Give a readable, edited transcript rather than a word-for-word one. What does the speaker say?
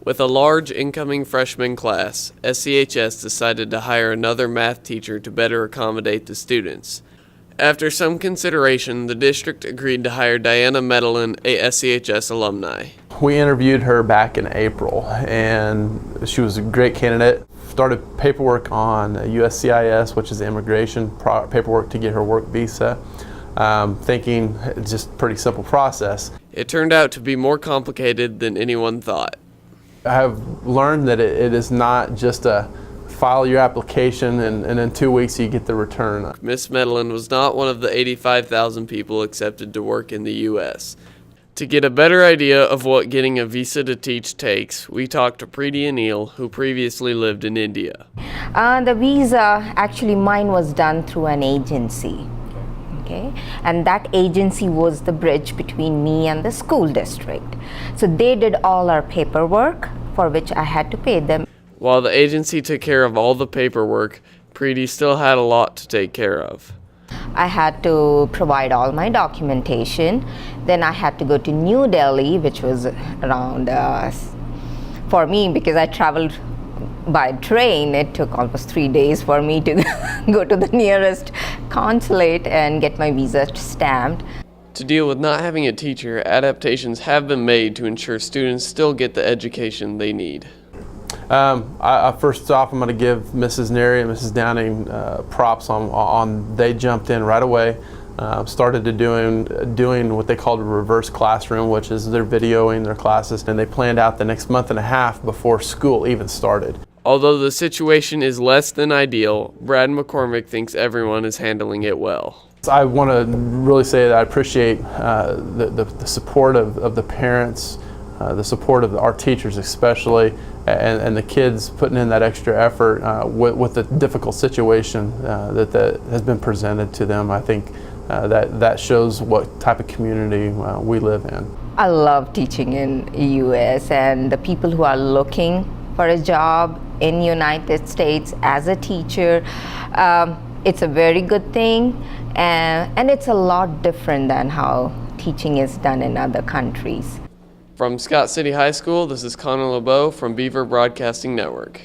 With a large incoming freshman class, SCHS decided to hire another math teacher to better accommodate the students. After some consideration, the district agreed to hire Diana Medellin, a SCHS alumni. We interviewed her back in April, and she was a great candidate. Started paperwork on USCIS, which is the immigration paperwork to get her work visa, thinking it's just a pretty simple process. It turned out to be more complicated than anyone thought. I have learned that it is not just a file your application and in 2 weeks you get the return. Miss Medellin was not one of the 85,000 people accepted to work in the U.S. To get a better idea of what getting a visa to teach takes, we talked to Preeti Anil, who previously lived in India. The visa, actually mine was done through an agency. Okay, and that agency was the bridge between me and the school district. So they did all our paperwork, for which I had to pay them. While the agency took care of all the paperwork, Preeti still had a lot to take care of. I had to provide all my documentation. Then I had to go to New Delhi, which was around, for me, because I traveled by train, it took almost 3 days for me to go to the nearest consulate and get my visa stamped. To deal with not having a teacher, adaptations have been made to ensure students still get the education they need. First off, I'm going to give Mrs. Neri and Mrs. Downing props on they jumped in right away. Started to doing what they called a reverse classroom, which is they're videoing their classes, and they planned out the next month and a half before school even started. Although the situation is less than ideal, Brad McCormick thinks everyone is handling it well. I want to really say that I appreciate the support of the parents, the support of our teachers especially, and the kids putting in that extra effort with the difficult situation that has been presented to them. I think that shows what type of community we live in. I love teaching in the U.S. and the people who are looking for a job in the United States as a teacher, it's a very good thing, and it's a lot different than how teaching is done in other countries. From Scott City High School, this is Connor LeBeau from Beaver Broadcasting Network.